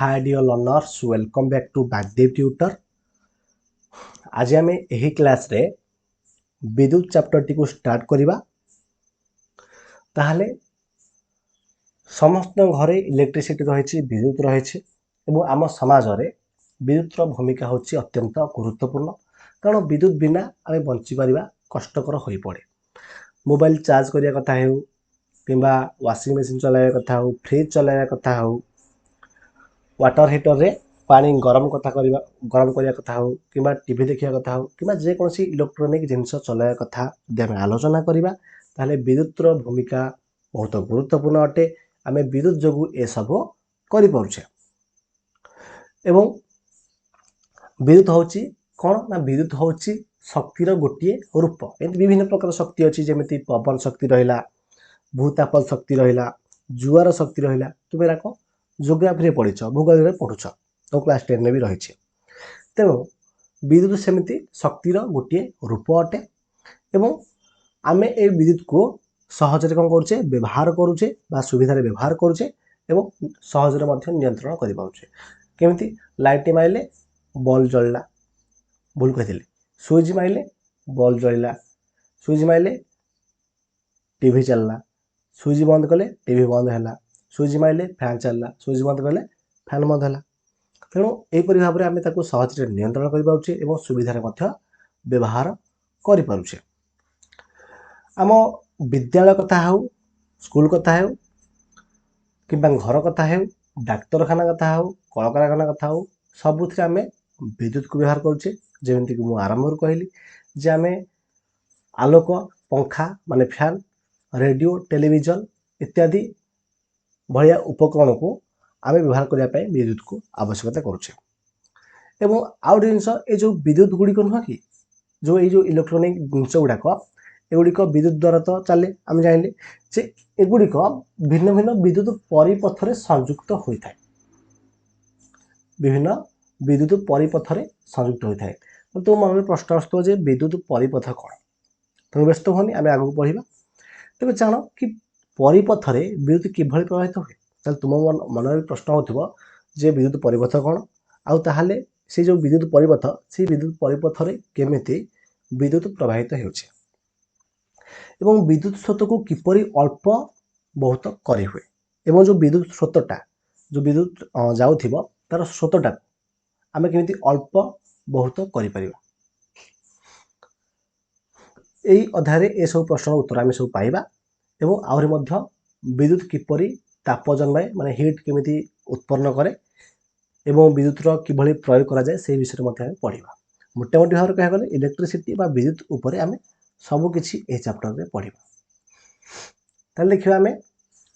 Hi dear learners welcome back to Bagdev tutor. आज आम यही क्लास रे विद्युत चैप्टर टी को स्टार्ट करिबा। ताहले समस्त घरे इलेक्ट्रिसिटी रही विद्युत रही एवं आम समाज रे विद्युत भूमिका होची अत्यंत गुरुत्वपूर्ण, कारण विद्युत बिना आम बंची पारिबा कष्टकर हो पड़े। मोबाइल चार्ज करिया कथा हो किंबा वाशिंग मशीन चलाया कथा हो, फ्रिज चलाया कथा हो, वाटर हीटर रे पानी गरम करिया कथा हो किंबा टीवी देखिया कथा हो किंबा जे कोनसी इलेक्ट्रोनिक जिनस चलाया कथा जदि आम आलोचना करिबा ताहले विद्युत भूमिका बहुत गुरुत्वपूर्ण अटे। आम विद्युत जोगु ए सब करि पारुछे। एवं विद्युत होची कौन ना, विद्युत होची शक्तिर गोटे रूप। एमती विभिन्न प्रकार शक्ति अच्छी, जमी पवन शक्ति रहा, भूतापल शक्ति रहा, जुआर शक्ति रहा। तुम एराक जोग्राफी पढ़ीच, भूगोल पढ़ुच, तो क्लास 10 में भी रही। तेणु विद्युत सेमती शक्तिर गोटे रूप अटे एवं आमे ए विद्युत को सहजरे कौन करुचे व्यवहार करुचे बा सुविधार व्यवहार करुचे एवं सहजरे मध्य नियंत्रण कर पारुचे। केमिति लाइट माइले बल्ब जलला, भूल कही, स्विच माइले बल्ब जलला, स्विच माइले टीवी चलला, स्विच बंद कले टीवी बंद है, स्विच माइले फैन चलला, स्विच बंद कले फैन बंद है। तेणु यहपरि भाव में आम सहजरे नियंत्रण कर सुविधार व्यवहार करें। आम विद्यालय कथा हो, स्कूल कथा हो कि घर कथा हो, डाक्तरखाना कथा हो, कलकारखाना कथा हो, सबुथ आम विद्युत को व्यवहार करुचे। जमीक मुझे आरंभ कहली जे आम आलोक, पंखा माने फैन, रेडियो, टेलीविजन इत्यादि भलिया उपकरण को आम व्यवहार करने विद्युत को आवश्यकता करुचे। एवं आउ गोटे जिनस ये जो विद्युत गुड़िक नुह कि जो ये इलेक्ट्रोनिक जिनस गुड़ाक एगुड़िक विद्युत द्वारा तो चले। आम जान जे एगुड़िक भिन्न भिन्न विद्युत परिपथ संयुक्त होता है, विभिन्न विद्युत परिपथ संयुक्त होता है। तो मन में प्रश्न आसो जे विद्युत परिपथ कौन? तेणु व्यस्त होनी, आम आगे पढ़ा। तेज जान कि परिपथ विद्युत किभली प्रभावित हुए। तुम मन में प्रश्न हो जे विद्युत परिपथ कौन, आउ ताहले से जो विद्युत परिपथ से विद्युत परिपथ केमिति विद्युत प्रभावित होउछे एवं विद्युत स्रोत को किपरि अल्प बहुत करी हुए एवं जो विद्युत स्रोतटा जो विद्युत जाउथिबो तार स्रोतटा आमे केमिति अल्प बहुत करि परिबा। एई अध्याय ए सब प्रश्न उत्तर आमे सब पाइबा एवं आहुरी मध्य विद्युत किपरि ताप जन्माए माने हीट केमिति उत्पन्न करे एवं विद्युत किभली प्रयोग करा जाए से विषय में पढ़ा। मोटा मोटी भाव कह गले इलेक्ट्रिसिटी बा विद्युत उपरे आमे सबकिछि ए चैप्टर रे पढ़ा। ताले देखिबा आमे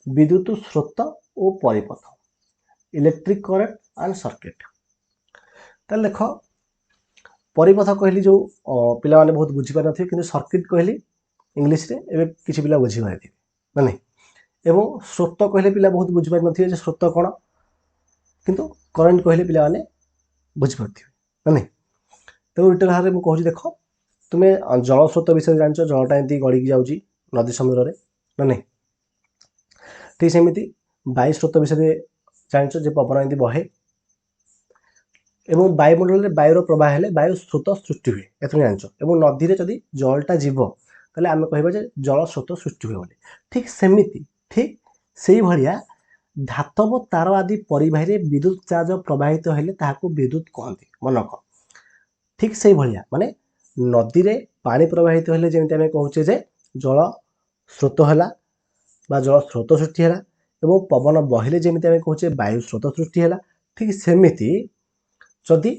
विद्युत स्रोत और परिपथ, इलेक्ट्रिक करंट एंड सर्किट। ताले देख परिपथ कहली जो पिला माने बहुत बुझी पार नथिबे, किंतु सर्किट कहली इंग्लिश रे एबे किछि पिला बुझी पारथिबे माने। एवं स्रोत कहले पिला बहुत बुझी पार नथिबे जे स्रोत कोन, किंतु करंट कहले पिला माने बुझी पारथिबे माने। तो रिटर्न हारे मु कहूँ देख तुम्हें जल स्रोत विषय जान, जलटा एमती गड़ी जाऊँगी नदी समुद्र में ना। ठीक सेमती वायु स्रोत विषय जान जे पवन एमती बहे एवं वायुमंडल में वायुर प्रवाह हेले वायु स्रोत सृष्टि हुए एत जान। एवं नदी में जदि जलटा जीव ताले आम कह जल स्रोत सृष्टि हुए। ठीक सेमती ठीक से भाया धातव तार आदि परिबाही विद्युत चार्ज प्रवाहित हेले ताहाको विद्युत कहते मनक। ठीक से भाया माने नदी रे पानी प्रवाहित हेले जेमती आम कहूचे जे जल स्रोत है बा जल स्रोत सृष्टि है एवं पवन बहिले जेमती आम कहूचे वायु स्रोत सृष्टि है। ठीक सेमती जदि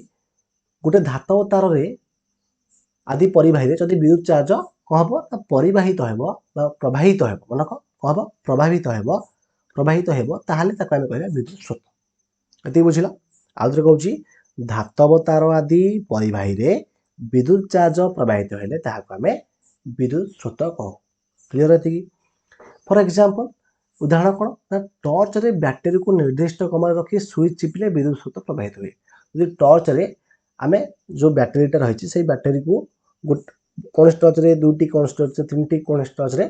गोटे धातव तार रे आदि परिबाही जदि विद्युत चार्ज कौन हम परिबाहित हो प्रवाहित हो मनक कौन हम प्रवाहित हो ताहले ताको आम कहबा विद्युत स्रोत। एति बुझिला। आउ थे कहूँ धातव तार आदि परिबाही रे विद्युत चार्ज प्रवाहित हेले ताहाको आम विद्युत स्रोत कहू। क्लियर एति। फॉर एग्जांपल उदाहरण कौन ना, टॉर्च रे बैटरी को निर्दिष्ट क्रम रखी स्विच चिपिले विद्युत स्रोत प्रवाहित हुए। यदि टॉर्च रे आमे जो बैटरीटा रही से बैटरी को कौन टॉर्च रे दुटी कौन टॉर्च तीन कौन टॉर्च रे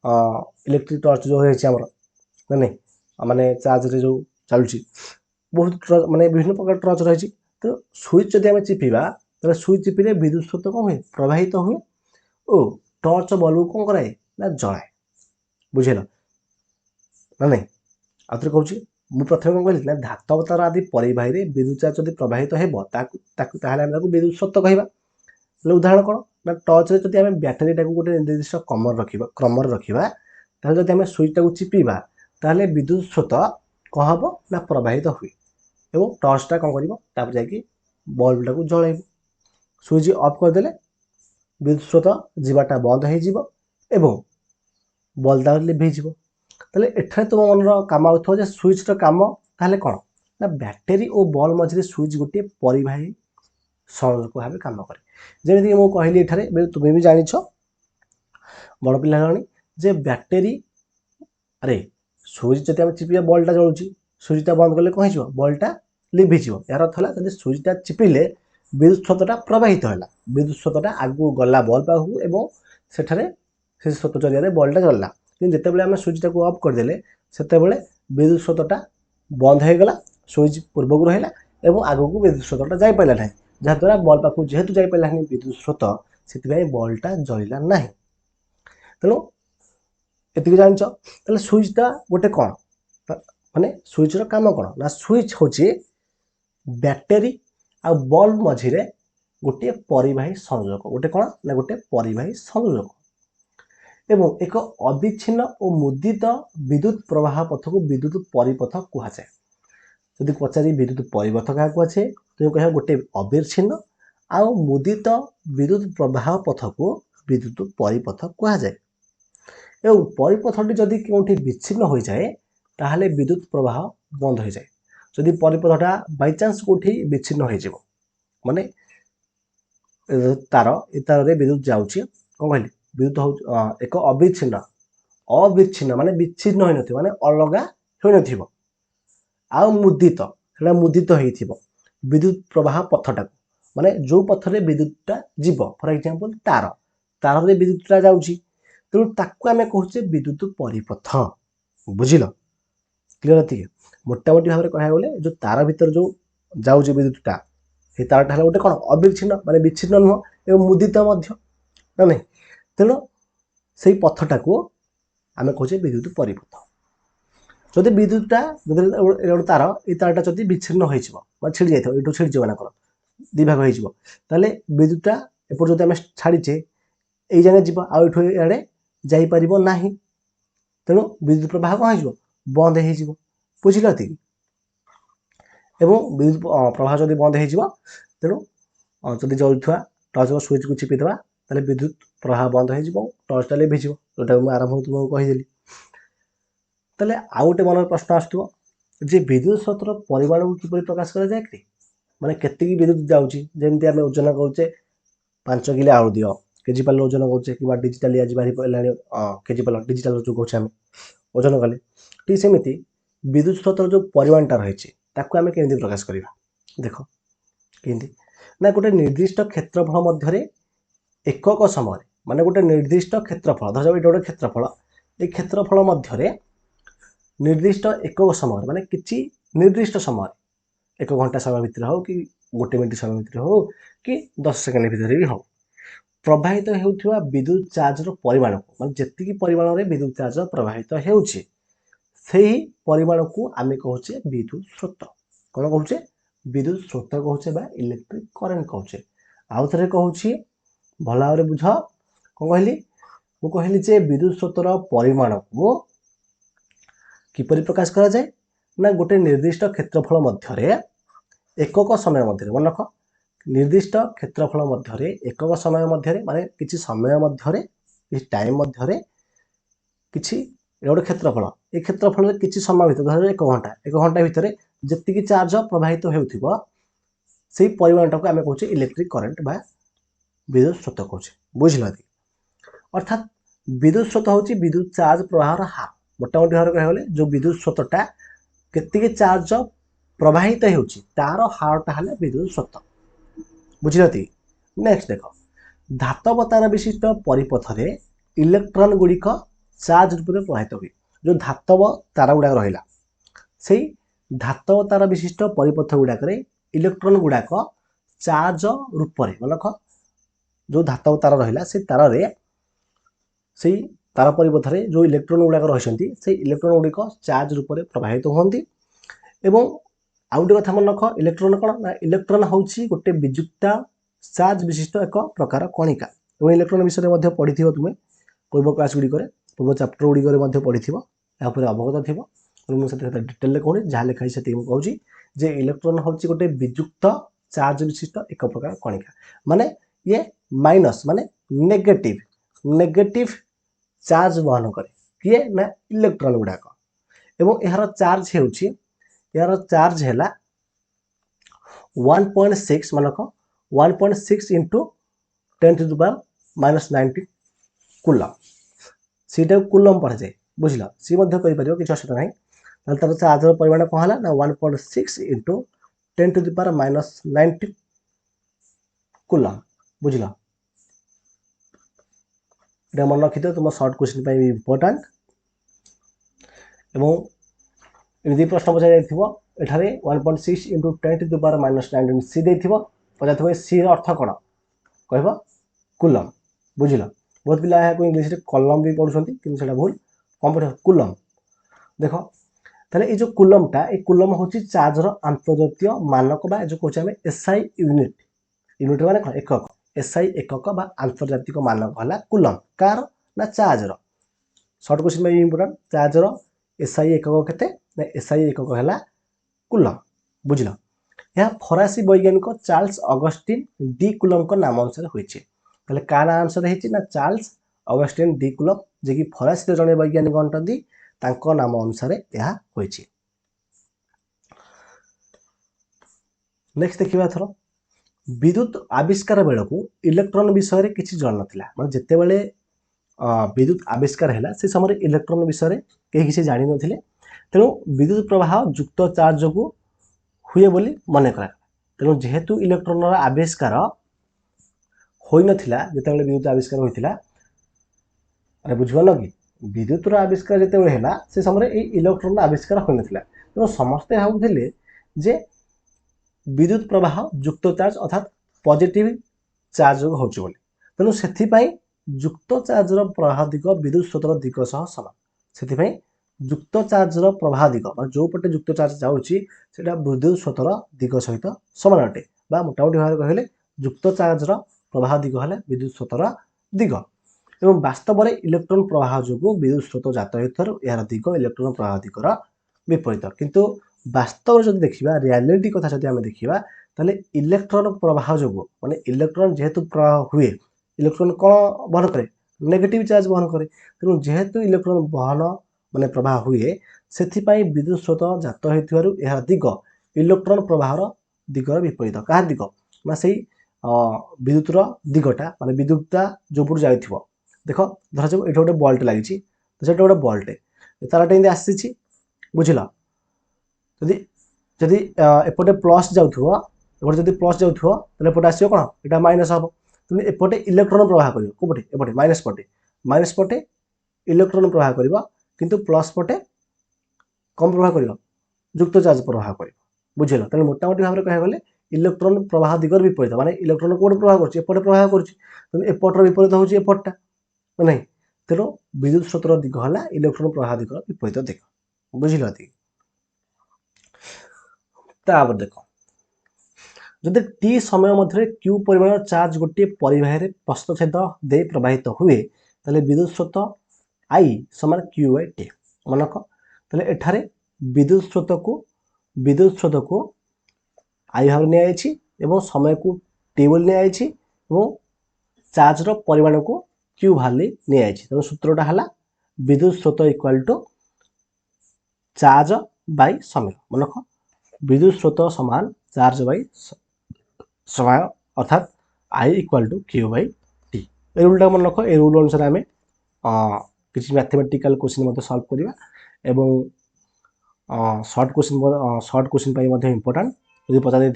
इलेक्ट्रिक टॉर्च जो रही माने चार्ज रे जो चलुची बहुत माने विभिन्न प्रकार टर्च रही। तो स्विच जदि आम चिपा तो स्विच चिपिले विद्युत स्रोत कौन हुए प्रवाहित हुए और टर्च बल्ब कौन कराए ना जलाए बुझेल ना नहीं आउे कहूँ मुझे प्रथम कौन कहली ना धातव तार आदि परिवाही विद्युत चार्ज जब प्रवाहित हो विद्युत स्रोत कह उदाहरण कौन ना टर्च जब आम बैटेरी टाक गोटे निर्दिष्ट क्रम रखा जब आम स्विच टाक चिपा ताहले विद्युत स्रोत कौन हम ना प्रवाहित हुए और टर्चटा कौन कर जाकि बल्ब टाक जल स्विच अफ करदे विद्युत स्रोत जावाटा बंद हो बल्बटा लिभेज ताले एठारे तुम मन कम आउथो स्विच कम ताहले कौन ना बैटेरी और बल्ब मझे स्विच गोटे परिवाही संयोजक भाव कम करे जमीक मुझे कहली एठारे तुम्हें भी जान बड़ पिला जे बैटेरी अरे स्विच जब चिपा बल्बटा जलुची स्विचटा बंद कले कौन हो बल्बटा लिभिज यार अर्थ है स्विचटा चिपिले विद्युत स्रोतटा प्रवाहित है विद्युत स्रोतटा आगू गला बल्ब पाखु सेठारे से स्रोत जरिया बल्बटा जल्ला कि जितेबाला आम स्विचटा को अफ करदे से विद्युत स्रोतटा बंद हो गला स्विच पूर्वक रहा और आग को विद्युत स्रोतटा जापारा ना जहाद्वारा बल्ब पाखु जेहेतु जापारा विद्युत स्रोत से बल्बटा जलिला ना तेणु ये जान स्विचटा गोटे कौन माने स्विच काम कौन ना स्विच हूँ बैटेरी आ बल्ब मझिरे गोटे परिवाही संयोजक गोटे कौन ना गोटे परिवाही संयोजक एवं एक अविच्छिन्न और मुदित विद्युत प्रवाह पथ को विद्युत परिपथ कहुए जदि पचारि विद्युत परिपथ क्या कहुए तुम कह गोटे अविच्छिन्न आउ मुदित विद्युत प्रवाह पथ को विद्युत परिपथ कहुए एवं परिपथटी जदि कौटी विच्छिन्न हो जाए ताहले विद्युत प्रवाह बंद हो जाए जदि परिपथटा बाय चांस कौटी विच्छिन्न हो माने तार ए तार विद्युत जाऊँगी कौन कहली विद्युत हो एक अविच्छिन्न माने विच्छिन्न हो माने अलग हो आउ मुदित से मुदित हो विद्युत प्रवाह पथटा माने जो पथरे विद्युतटा जीव फॉर एग्जांपल तार तार विद्युतटा जाऊँगी तेणु ताकू आम कहे विद्युत परिपथ बुझिल क्लीयर ये मोटामोटी भाव में कह गले जो तार भीतर जो जाऊँगी विद्युतटा ये तारटा है गोटे कौन अविच्छिन्न माने विच्छिन्न नुह एवं मुदित ना नहीं तेणु से पथटा को आम कहे विद्युत परिपथ जदि विद्युतटा गोटे तार ये तारटा जब विच्छिन्न हो छिड़ी जाए ये छिड़ी जाए ना दिभाग हो विद्युतटा एपट जो आम छाड़ीचे ये जाए जीव आठ इे जापर ना तेणु विद्युत प्रवाह कौन हो बंद हो बुझिल एवं विद्युत प्रवाह जब बंद हो तेणु जदि जलुवा टर्च स्विच को चिपीदे ताले विद्युत प्रवाह बंद हो टर्चटा लिभिज जोटा मुझे आरंभ तुमको कहीदेली ताले आउ गोटे मन प्रश्न आसुव जे विद्युत स्रोतर परिमाण को किपरि प्रकाश करा जाए कि माने केतिकी विद्युत जाउची जेमती आमे ओजन करूचे 5 किलो आलू दियो केजी पाल ओजन करूचे कि डिजिटली आज बाहरी पलानी केजी पाल डिजिटल जो कहूचे आमे ओजन कले ठीक सेमिति विद्युत स्रोतर जो परिमाणटा रही ताकू आमे केमती प्रकाश करिवा देखो केमती ना गोटे निर्दिष्ट क्षेत्रफल मध्यरे एकक समय माने गोटे निर्दिष्ट क्षेत्रफल धर जाओ गोटे क्षेत्रफल ये क्षेत्रफल मध्यरे निर्दिष्ट एकक समय माने किछि निर्दिष्ट समय 1 घंटा समय भितर हो कि 1 मिनिट समय भितर हो कि 10 सेकेंड भितर भी हो प्रवाहित होउथिबा विद्युत चार्ज रो परिमाण को माने जेतिकी परिमाण रे विद्युत चार्ज प्रवाहित हेउछि सेही परिमाण को आमे कहूचे विद्युत स्रोत कोन कहूचे विद्युत स्रोत कहूचे बा इलेक्ट्रिक करंट कहूचे आउ थरे कहूछि भला रे बुझ कोन कहली मु कहली जे विद्युत स्रोत रो परिमाण को किपरि प्रकाश करा जाए ना गोटे निर्दिष्ट क्षेत्रफल मध्यरे एकक समय मध्यरे मन रख निर्दिष्ट क्षेत्रफल मध्यरे एकक समय मध्यरे माने किछि समय मध्यरे किछि टाइम मध्यरे किछि गोटे क्षेत्रफल ए क्षेत्रफल किछि समय भितर धर 1 घंटा भितर जेतिकी चार्ज प्रवाहित हेउथिबो सेही परिमाणटा को आमे कहूचे इलेक्ट्रिक करंट बा विद्युत स्रोत कहूचे बुझिल अर्थात विद्युत स्रोत होची विद्युत चार्ज प्रवाहर हार मोटामोटी भाव कह गले जो विद्युत स्रोतटा केतिकी चार्ज प्रवाहित होउची तार हारटा हले विद्युत स्रोत बुझिलती नेक्स्ट देखो धातव तार विशिष्ट परिपथ रे इलेक्ट्रॉन गुड़िक चार्ज रूप में प्रवाहित हुए जो धातव तार गुड़ा रहा से धातव तार विशिष्ट परिपथ गुड़ाक इलेक्ट्रोन गुड़ाक चार्ज रूप में मन रख जो धातव तार रहा से तार रे से तार परिपथ में जो इलेक्ट्रोन गुड़ाक रही से इलेक्ट्रोन गुड़िक चार्ज रूप में प्रभावित होती एवं आउ गोटे कथा मन रख इलेक्ट्रोन कौन ना इलेक्ट्रोन हूँ गोटे विजुक्ता चार्ज विशिष्ट एक प्रकार कणिका और इलेक्ट्रोन विषय में पढ़ी तुम्हें पूर्व क्लास गुड़िक पूर्व चैप्टर गुड़िक पढ़ी यापर अवगत थी मुझे डिटेल कहूँ जहाँ लिखाई से कहूँ जे इलेक्ट्रोन हूँ गोटे विजुक्त चार्ज विशिष्ट एक प्रकार कणिका माने ये माइनस माने नेगेटिव चार्ज वहन करे किए ना इलेक्ट्रोन गुड़ाक एवं यार चार्ज होउछि यार चार्ज है 1.6 मान रख 1.6 into 10 to the power -19 coulomb सीटा कूलम पढ़ा जाए बुझल सी किसी असुविधा ना तार चार्ज परिमाण कौन है ना 1.6 into 10 to the power -19 coulomb बुझल मन रखी तुम सर्ट क्वेश्चन इम्पोर्टाट एवं यदि प्रश्न पचार 1.6 इंटू 10 टू द पावर -19 सी पचार सी अर्थ कौन कह कूलम बुझल बहुत पिला इंग्लीश कलम भी पढ़ुंट कि भूल कौन पढ़ कूलम देख ताले ये जो कूलमटा ये कूलम हूँ चार्जर आंतर्जातीय मानक जो कहे एसआई यूनिट यूनिट माने कौन एकक एसआई एकक बा आंतर्जातिक मानक है कूलम कार ना charger shirt question important charger SI एकक के एसआई एकक है कूलम बुझल यह फरासी वैज्ञानिक चार्ल्स अगस्टिन डी कूलम नाम अनुसार होइछे ताले का नाम अनुसार होइछे ना चार्ल्स अगस्टिन डी कूलम जे कि फरासी जड़े वैज्ञानिक अंटती तांको नाम अनुसार यह होइछे। नेक्स्ट देखिबा थरो विद्युत आविष्कार बेलू इलेक्ट्रोन विषय किसी जन नाला मैं जिते बड़े विद्युत आविष्कार है से समय इलेक्ट्रोन विषय कहीं किसी जान ना तेणु विद्युत प्रवाह युक्त चार्ज जो हुए बोली मन करा तेणु जेहेतु इलेक्ट्रोन आविष्कार हो नाला जिते विद्युत आविष्कार होता अरे बुझल कि विद्युत आविष्कार जिते है से समय इलेक्ट्रोन आविष्कार हो नाला तेणु समस्ते भावुले जे विद्युत प्रवाह युक्त चार्ज अर्थात पॉजिटिव चार्ज हो तेणु से युक्त चार्जर प्रवाह दिग विद्युत स्रोतर दिग सह सामान से युक्त चार्जर प्रवाह दिग जो पटे युक्त चार्ज जाऊँगी विद्युत स्रोतर दिग सहित सामान अटे मोटामोटी भाव कहले युक्त चार्जर प्रवाह दिग है विद्युत स्रोतर दिग एवं वास्तव में इलेक्ट्रोन प्रवाह जो विद्युत स्रोत जात यार दिग इलेक्ट्रोन प्रवाह दिगर विपरीत किंतु वास्तव जो देखा रियालिटी कथा जो आम देखा ताले इलेक्ट्रोन प्रवाह जो माने इलेक्ट्रोन जेहेतु प्रवाह हुए इलेक्ट्रोन कौन बहन करे नेगेटिव चार्ज बहन करे तेणु जेहेतु इलेक्ट्रोन बहन माने प्रवाह हुए से विद्युत स्रोत जात हो दिग इलेक्ट्रोन प्रवाहर दिगर विपरीत क्या दिग ना से विद्युतर दिगटा माने विद्युतता जो पट जा देख धर ये गोटे बल्ट लगी तो गोटे बल्टे तारटा आसी बुझल जदि जदि एपटे प्लस जाऊे जब प्लस जाऊे एपटे आसो कौन यहाँ माइनस हम तेणु एपटे इलेक्ट्रोन प्रवाह कर कौटे एपटे माइनस पटे इलेक्ट्रोन प्रवाह कर किंतु प्लस पटे कम प्रवाह कर युक्त चार्ज प्रवाह कर बुझल तेणु मोटामोटी भाव में कह गले इलेक्ट्रोन प्रवाह दिगर विपरीत माने इलेक्ट्रोन कौटे प्रवाह करपटे प्रवाह करपटर विपरीत हूँ एपटा नहीं तेणु विद्युत स्रोतर दिग है इलेक्ट्रोन प्रवाह दिगर विपरीत दिग बुझल तापर देख जदि टी समय मध्य क्यू परिमाण चार्ज गोटे परिवाह प्रस्थछेद दे प्रवाहित हुए ताले विद्युत स्रोत आई समान क्यू बाई टी मन रख ताले एठारे विद्युत स्रोत को आई भाव नहीं समय को टी बोली नहीं चार्जर परिमाण को क्यू भाली नहीं तेणु सूत्रटा है विद्युत स्रोत इक्वाल टू चार्ज बाई समय मन रख विद्युत स्रोत समान चार्ज बाई समय अर्थात I equal to Q by T ए रूलटा मन रख ए रूल अनुसार आम किसी मैथमेटिकल क्वेश्चन सॉल्व करवा एवं शॉर्ट क्वेश्चन इम्पोर्टाट यदि पचार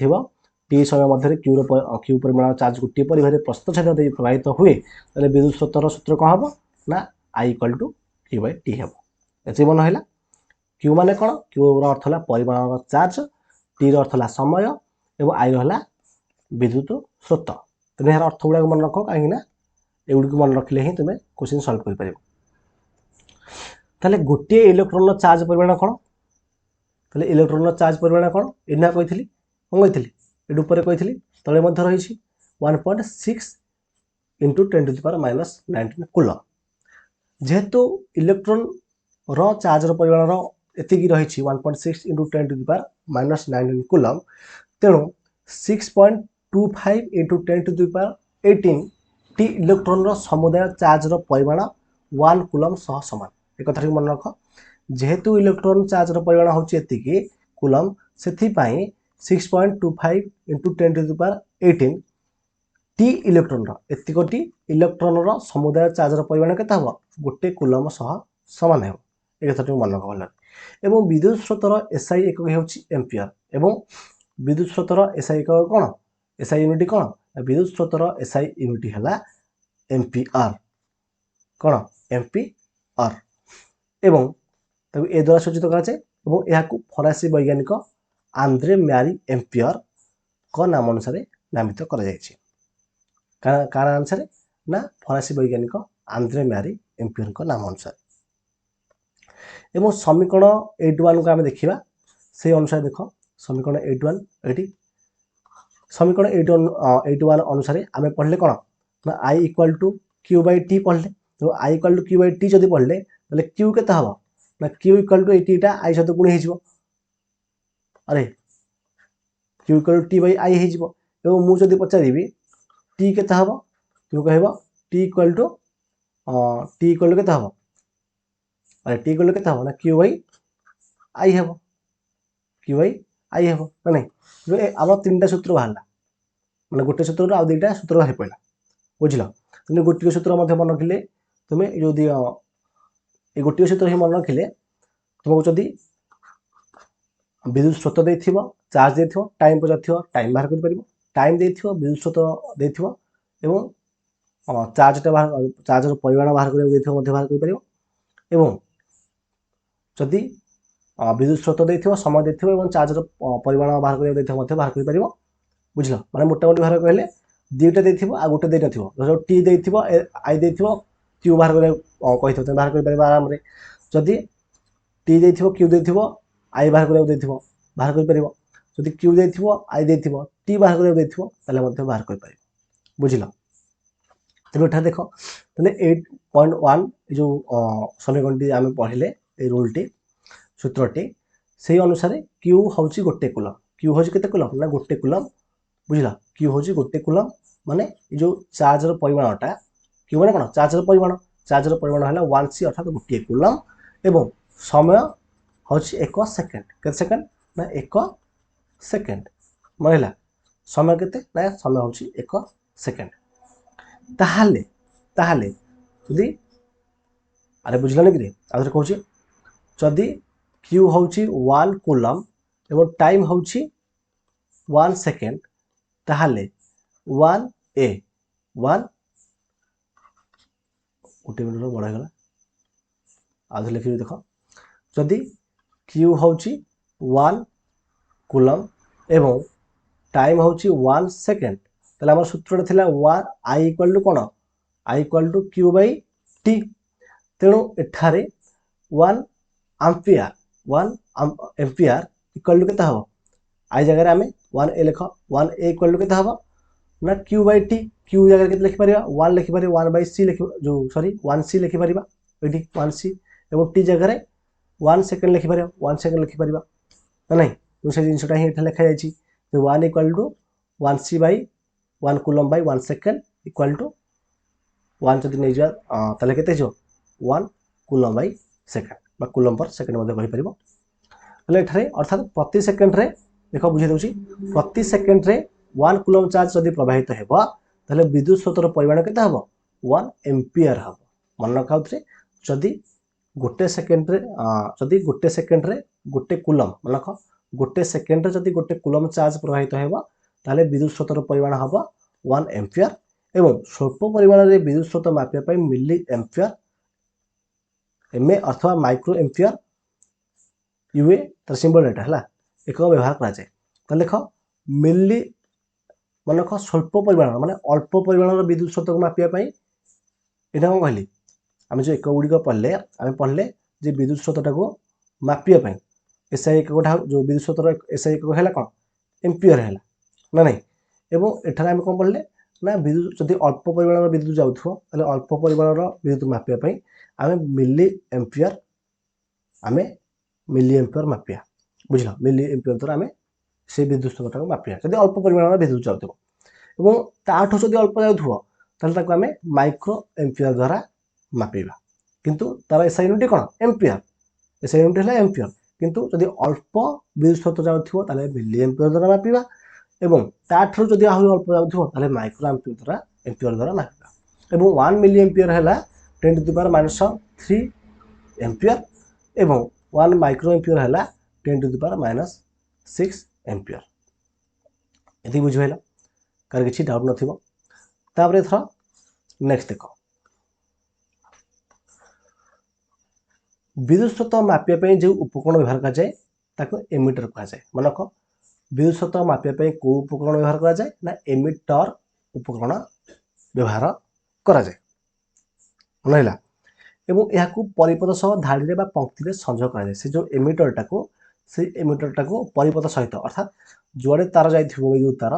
टी समय मध्य क्यू परिमाण चार्ज गोटे परिवार प्रस्थछेद प्रवाहित हुए तो विद्युत स्रोतर सूत्र कौन हम ना I equal to Q by T हम ये मन है क्यू माने कौन क्यू अर्थ है परिमाण चार्ज टी अर्थ है समय और आई है विद्युत स्रोत तुम यार अर्थ गुड़ा मन रख कहीं एगुड़ी मन रखिले ही तुम्हें क्वेश्चन सॉल्व कर पारिबो ताले गोटे इलेक्ट्रॉन चार्ज परिमाण कौन ताले इलेक्ट्रॉन चार्ज परिमाण कौन एना कही कौन कही ये ऊपर कही तले रही 1.6 इंटू 10⁻⁻19 कूलम जेहेतु इलेक्ट्रॉन रो चार्ज रो परिमाण एतिकी रही 1.6 इंटू 10⁻⁻19 कूलम तेणु 6.25 इंटू 10⁻18 टी इलेक्ट्रॉन रो समुदाय चार्ज रो परिमाण 1 कूलम सह समान एक कथा मन रख जेहेतु इलेक्ट्रॉन चार्ज रो परिमाण होची एतिकी कूलम सेथि पई 6.25 इंटू 10⁻18 टी इलेक्ट्रॉन एतिकोटी इलेक्ट्रॉन रो समुदाय चार्ज रो परिमाण केते हबो गोटे कूलम सह समान हेबो एक कथा मन रख भल एवं विद्युत स्रोतर एसआई एकक हेउची एम्पियर एवं विद्युत स्रोतर एसआई एकक कोन एसआई यूनिट कोन विद्युत स्रोतर एसआई यूनिट हला एम्पियर कोन एम्पियर एवं ताकू ए द्वारा सूचित करा जाय एवं एहाकू फरासी वैज्ञानिक आंद्रे मैरी एम्पियर को नाम अनुसार नामित करा जायछि कारण अनुसार ना फरासी वैज्ञानिक आंद्रे मैरी एम्पियर को नाम अनुसार एवं समीकरण 81 को आम देखा से अनुसार देख समीकरण 81 ये समीकरण 81 अनुसार आम पढ़ले कौन ना I equal to Q by T पढ़ले तो I equal to Q by T जब पढ़ले तो क्यू के हम ना क्यू इक्वाल टू टीटा आई सहित गुणी हो अरे Q equal to T by I हो मुझे पचारि टी के हम क्यू कह टी इक्वाल टू के हम अरे टी इक्वाल के हम ना क्यू बाई आई हे क्यू बाई आई हे ना नहीं आम 3टा सूत्र बाहर मैंने गोटे सूत्र आउ 2टा सूत्र बाहर पड़ा बुझल तुम गोटे सूत्र मन रखिले तुम्हें जो ये गोटे सूत्र ही मन रखिले तुमको जदि विद्युत स्रोत they charge they time Pachar time बाहर कर टाइम दे विद्युत स्रोत दे चार्जटा बाहर चार्जर परिमाण बाहर कर बाहर कर जदि विद्युत स्रोत दे समय दे चार्जर परिमाण बाहर कर बाहर कर बुझल माने मोटामोटी बाहर कहले 2टा दे आ गोटे दे न टी दे आई दे क्यू बाहर कर बाहर कर आराम जदि टी दे क्यू दे आई बाहर कर बाहर कर जदि क्यू दे आई दे टी बाहर कर बाहर कर बुझल तेज एठार देख तेज 8.1 जो समीकरण आम पढ़ले ये रूलटी सूत्रटी से अनुसार क्यू हूँ गोटे कूलम क्यू हूँ के कूलम ना गोटे कूलम बुझला क्यू हूँ गोटे कूलम माने जो चार्जर परिमाणटा क्यू माने कौन चार्जर परिमाण है 1c अर्थात गोटे कूलम एवं समय हूँ 1 सेकेंड के सेकेंड ना 1 सेकेंड मन समय के समय हूँ 1 सेकेंड ताहाले ताहाले यदि अरे बुझलानी कि आउे कहूँ जदि क्यू हूँ 1 कूलम एवं टाइम हूँ 1 सेकेंड ताहाले 1 ए 1 गोटे मिनट बढ़ागला आउे लिखी देख जदि क्यू हूँ 1 कूलम एवं टाइम हूँ 1 सेकेंड ताले आम सूत्र था 1 आई इक्वाल टू कौन I equal to Q by T तेणु एठारे 1 एम्पियर 1 एम्पियर इक्वाल टू के हम आई जगह आम 1 ए लिख 1 ए इक्वाल टू के हम ना क्यू बाई टी क्यू जगह के लिखिपर 1 लिखिपर 1 बाई सी लिख जो सॉरी 1 सी लिखिपर ये 1 सी और टी जगह 1 सेकेंड लिखिपर 1 सेकेंड लिखिपर ना नहीं तो से जिनटा ही लिखा जाए 1 equal to 1 C by 1 coulomb by 1 second equal to 1 जब नहीं जाए के 1 कूलम बाई सेकेंड कूलम पर सेकेंड कहीपर अर्थात प्रति सेकेंड रे देख बुझे दूसरी प्रति सेकेंड रे 1 कूलम चार्ज जब प्रवाहित हो विद्युत स्रोतर परिमाण के हम 1 एम्पियर हम मन रखा जदि गोटे सेकेंड रे जदि गोटे सेकेंड रे गोटे कूलम मन रख गोटे सेकेंड रे जदि गोटे कूलम चार्ज प्रवाहित हो विद्युत स्रोतर परिमाण हम 1 एम्पियर एवं स्वल्प परिमाण में विद्युत स्रोत मापिया मिली एम्पियर एमए अथवा माइक्रो एम्पियर यूए तार सिंबल एटा है एक व्यवहार करा जाए ताले देख मिली मन रख स्वल्प परिमाण माने अल्प परिमाण विद्युत स्रोत को मापिया पाई एटा कौन कहली आम जो एक गुड़िक पढ़ले आम पढ़ले जे विद्युत स्रोतटा को मापिया पाई एसआई एक जो विद्युत स्रोतर एसआई एक है कौन एम्पियर है ना नहीं एवं एठार आम कौन पढ़ले ना विद्युत जदि अल्प परिमाण विद्युत जाऊथो ताले अल्प परिमाण विद्युत मापिया पाई आम मिली एम्पियर आम मिली एम्पियर मापिया बुझल मिली एम्पियर द्वारा आम से विद्युत स्रोत को मापिया जदि अल्प परिमाण विद्युत जाऊथो एवं ताठू जदि अल्प जाऊथो ताले ताको आम माइक्रो एम्पियर द्वारा मापिबा किंतु तार एसआई यूनिट कौन एम्पियर एसआई यूनिट है एम्पियर किंतु जदि अल्प विद्युत स्रोत जाऊथो ताले मिली एम्पियर द्वारा मापिबा एवं ताठू जदि आहु अल्प जाऊथो ताले माइक्रो एम्पियर द्वारा मापिबा एवं 1 मिली एम्पियर है 10 टू द पावर -3 एम्पियर एवं 1 माइक्रो एम्पियर है 10 टू द पावर -6 एम्पियर ये बुझेगा कार किसी डाउट नथिबो तापर थर नेक्स्ट देख विद्युत स्रोत मापिया जो उपकरण व्यवहार करा जाए ताको एमिटर कहा जाए मन रख विद्युत स्रोत मापिया को उपकरण व्यवहार करा जाए ना एमिटर उपकरण व्यवहार करा जाए रहा एवं यह परिपथ सह धाड़ी बा पंक्ति संजोग करा जाए से जो एमिटरटा को परिपथ सहित अर्थात जुआड़े तार जाइथिबो विद्युत तार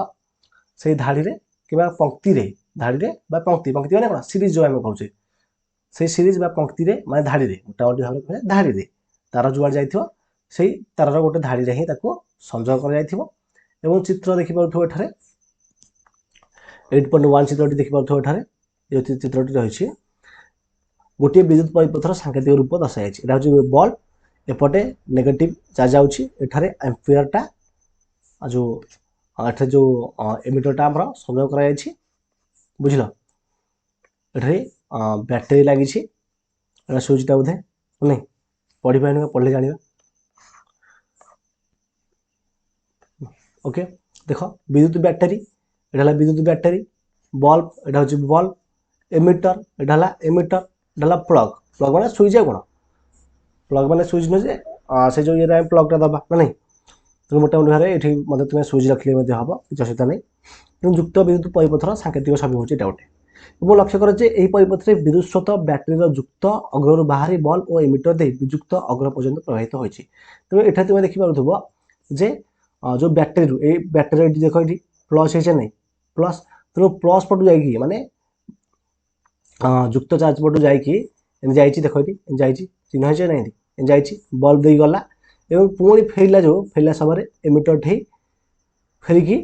से धाड़ी कि पंक्ति धाड़ी पंक्ति पंक्ति माने कौन सीरीज जो आम कहूँ से सीरीज बा पंक्ति माने धाड़ी मोटामोटी भाव में धाड़ी तार जुआड़े जाइथिबो से तार गोटे धाड़ी हिं संजोग कर जाइथिबो एवं चित्र देखि पारुथबो एठारे 8.1 चित्रटी देखि पारुथबो एठारे ये चित्रटी रही गोटे विद्युत परिपथर सांकेतिक रूप दर्शाई एटा हूँ बल्ब एपटे नेगेटिव चार्ज आउछि एठारे एम्पियरटा जो एठारे जो एमिटरटा हमर संयोग करा जायछि बुझिलो एठारे बैटरी लागि छि एटा स्विचटा बोधे नहीं पढ़ी पाइनु पढ़ले जानिबा ओके देख विद्युत बैटरी एटा हला विद्युत बैटरी बल्ब एटा हूँ बल्ब एमिटर एटा हला एमिटर एटा प्लग प्लग माने स्विच कौन प्लग माने स्विच नुहे से जो ये प्लगटा दबा ना नहीं तेणु मोटामोटी भाव ये मतलब तुम्हें स्विच रखिले हम किसी असुविधा नहीं तेणु युक्त विद्युत परिपथर सांकेतिक छवि हूँ यहाँ गोटे और लक्ष्य कर परिपथ में विद्युत स्रोत बैटेरी युक्त अग्र बाहरी बल्ब और एमिटर दे विजुक्त अग्र पर्यंत प्रवाहित होती तेणु ये तुम्हें देखिपुव जे जो बैटेरी बैटेरी देख ये प्लस है नहीं प्लस तेणु प्लस पटू जाइए माने युक्त चार्ज पटू जाइए देख ये चिन्ह है नहीं जाइए बल्ब दे गला एवं पुणी फेरला जो फेरला समय एमिटर ठी फेरिकी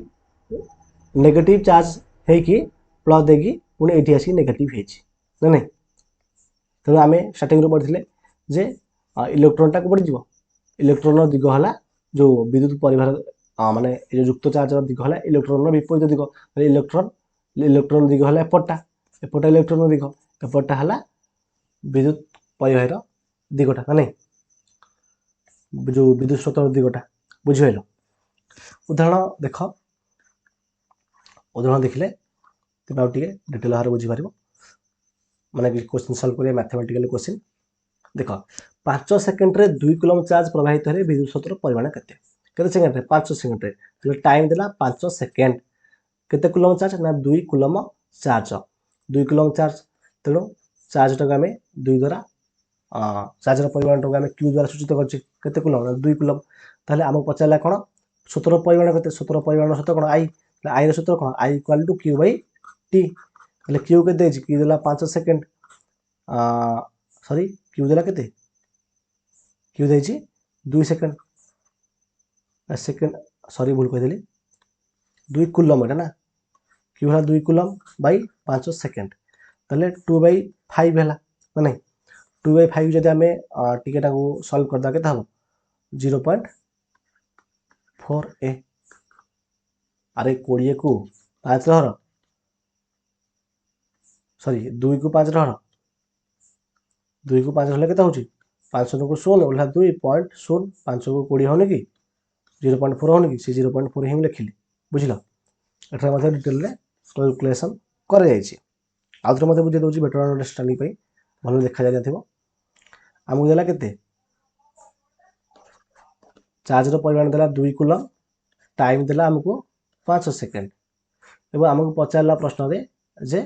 नेगेटिव चार्ज होगी प्लस देगी पुणी ये आसिक नेगेटिव ना नहीं तेणु आम स्टार्टिंग पढ़ते जे इलेक्ट्रोनटा को पड़ो इलेक्ट्रोन दिग है जो विद्युत परिवार माने जो युक्त चार्ज दिग है इलेक्ट्रोन विपरीत दिग इलेक्ट्रोन दिग है एपटा एपटा इलेक्ट्रोन दिग एपटा है विद्युत परिवार दिगटा ना नहीं जो विद्युत स्रोत दिगटा बुझिल उदाहरण देख उदाहरण देखिले तुम आउ डिटेल भाव बुझीपार माने क्वेश्चन सॉल्व करिया मैथमेटिकल क्वेश्चन देख 5 सेकेंड रे 2 कूलम चार्ज प्रवाहित है विद्युत स्रोतर परिमाण केते सेकेंड रे 5 सेकेंड रे टाइम देला 5 सेकेंड केते कूलम चार्ज ना 2 कूलम चार्ज 2 कूलम चार्ज तेणु चार्ज टाक आम 2 द्वारा चार्जर परिमाण टाक आम क्यू द्वारा सूचित करते कूलम 2 कूलम ताहले आम पचारा कौन सूत्र परिमाण केते सूत्र परिमाण सूत्र कौन आई आई सूत्र कौन I equal to Q by T ताहले क्यू केते क्यू देला 5 सेकेंड सॉरी क्यू देला केते क्यू देछि 2 सेकेंड सेकेंड सॉरी भूल कह देली 2 कूलम एटा ना क्यू है 2 कूलम बाई 5 सेकेंड ताहले 2/5 है ना नहीं 2/5 जब आम टिकेटा को सॉल्व करदा के हम 0.4 ए अरे 20 को 5 रह सॉरी 2 को 5 रह 2 को 5 रहा के 500 को 16 ओल्हा 2.0 5 को 20 होने की 0.4 होने की 0.4 ही लिखिली बुझल एठार डिटेल कैलकुलेसन कर आउे मत बुझे दूसरी बेटर अंडरस्टांडिंग भल देखा जाए आमको देला केते चार्ज परिमाण देला 2 कूलम, टाइम देला हमको 5 सेकेंड एवं आमको पचारा प्रश्न रे जे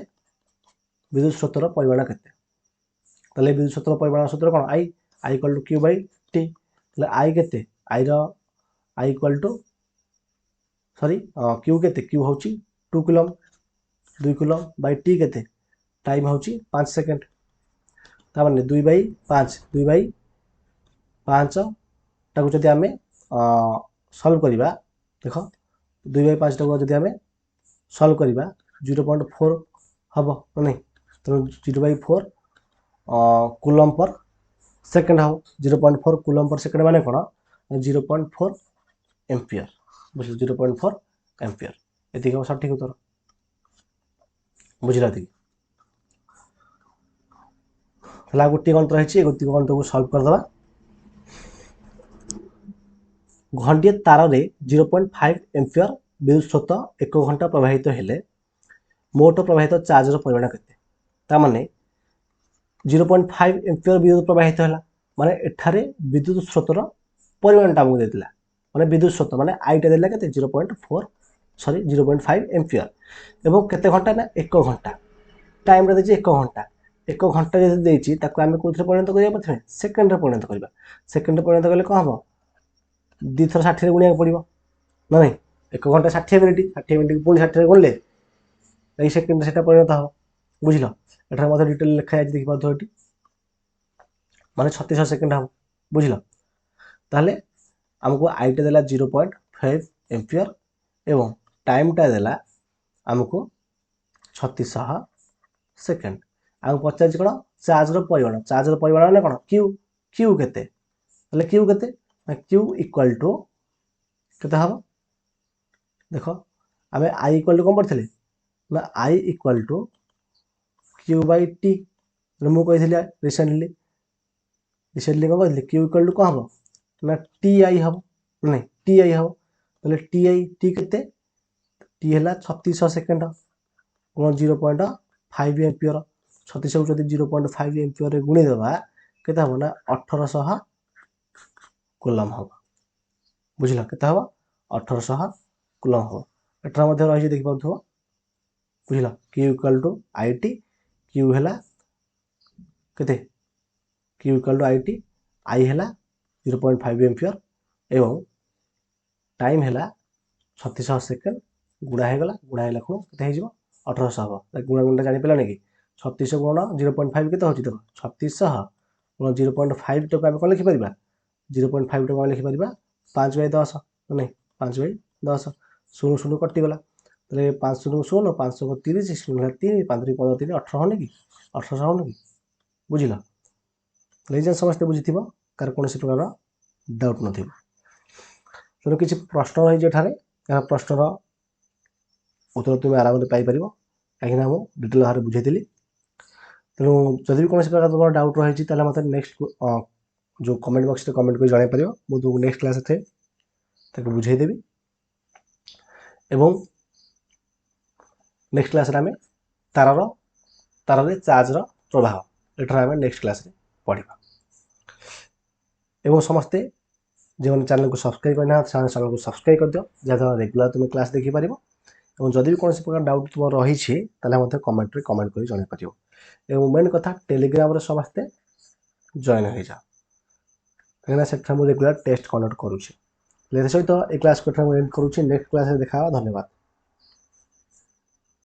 विद्युत स्रोतर परिमाण केते तले विद्युत स्रोतर परिमाण सूत्र कोन I equal to Q by T तले आई केते I equal to sorry Q केते क्यू होची 2 कूलम 2 कूलम बाय टी केते टाइम होची 5 सेकेंड ता माने 2 बाय 5 ताको जदि आमे सॉल्व करिबा देखो 2 बाय 5 ताको जदि आमे सॉल्व करिबा 0.4 हबो नै तो 0/4 कूलम पर सेकेंड हम 0.4 कूलम पर सेकेंड माने कोन 0.4 एम्पियर बुझल 0.4 एम्पियर एति को सठिक उत्तर बुझला थी हला गोटी गणित रही गोटी गणित को सॉल्व कर दबा घंटे तार रे 0.5 एम्पियर विद्युत स्रोत 1 घंटा प्रवाहित हेले मोट प्रवाहित चार्ज रो परिमाण केते ता माने 0.5 एम्पियर विद्युत प्रवाहित हला माने एठारे विद्युत स्रोतर परिमाण ता हमको देतिला माने विद्युत स्रोत माने आई टा देला केते 0.4 सॉरी 0.5 एम्पियर एवं केते घंटा ना 1 घंटा टाइम रे देछि 1 घंटा 1 घंटा जे देछि ताको हम कोथरे परिणत करिया प्रथमे सेकंड रे परिणत करबा सेकंड रे परिणत करले को हबो 2 थर 60 रे गुणिया पड़िबो ना नहीं 1 घंटा 60 मिनिट पुणी 60 रे गुणले এই সেকেন্ডে সেটা পরিণত হবে বুঝলো এটার মধ্যে ডিটেল লেখা আছে দেখি পাচ্ছ এটি মানে 36 সেকেন্ড হবে বুঝলো তাহলে हमको आईटा देला 0.5 एम्पियर एवं टाइमटा देला हमको 36 सेकेंड आम पचार कौन चार्ज परिमाण ना कौन क्यू क्यू केते ताले क्यू केते क्यू इक्वल टू केते हम देखो आमे आई इक्वल टू कौन पढ़थिले ना I equal to Q by T मु कही रिसेंटली कौन कही क्यू इक्वल टू कौन हम ना टी आई हम नहीं टी आई हम ताले टी आई टी केते टी है 36 सेकेंड गुण 0.5 एम्पियर 36 को जब 0.5 एम्पियर गुणी देवा केते हम ना 1800 कूलम हम बुझला केते हम 1800 कूलम हम एटा मध्ये रही देखि पाथो बुझला Q equal to I T Q है केते Q equal to I T I है 0.5 एम्पियर एवं टाइम है 36 सेकेंड गुणा है खुण केते हे 1800 हम गुणा गुणा जानि पेला कि 36 गुण 0.5 केते होची देखो 36 गुण 0.5 टका हम कोन लिखि परिबा 0.5 टका लिखि परिबा 5/10 नहीं 5/10 शून्य शून्य कटि गला तले 5 शून्य शून्य 500 को 30 शून्य 3 5 15 3 18 होने कि 1800 होने कि बुझिला लेजन समस्त बुझिथिबो कार कोनसी प्रकार डाउट नथिबो तो किछि प्रश्न रहि जेठारे या प्रश्नर उत्तर तुम आराम से पाई परिबो काहे ना हम डिटेल भारे बुझेतिली तेणु जदि भी कोनसी प्रकार तुम डाउट रहि ताले मते नेक्स्ट जो कमेंट बॉक्स रे कमेंट कर जाने परिबो मु तो नेक्स्ट क्लास थे ताके बुझाई देबी एवं नेक्स्ट क्लास रे हमें तार रे चार्ज रो प्रभाव एठरा हमें नेक्स्ट क्लास रे पढ़िबा एवं समस्ते जो चैनल को सब्सक्राइब करना चैनल को सब्सक्राइब कर दियो जहाँ रेगुलर तुम क्लास देखि पारिबो एवं जदि भी कोनसी प्रकार डाउट तुम रही छी ताले मते कमेंट रे कमेंट कर जाने परिबो एवं मेन कथा टेलीग्राम रे समस्ते जॉइन हो जा कहना सेठा मु रेगुलर टेस्ट कंडक्ट करूची ले सहित ए क्लास को एंड करूची नेक्स्ट क्लास रे देखा धन्यवाद।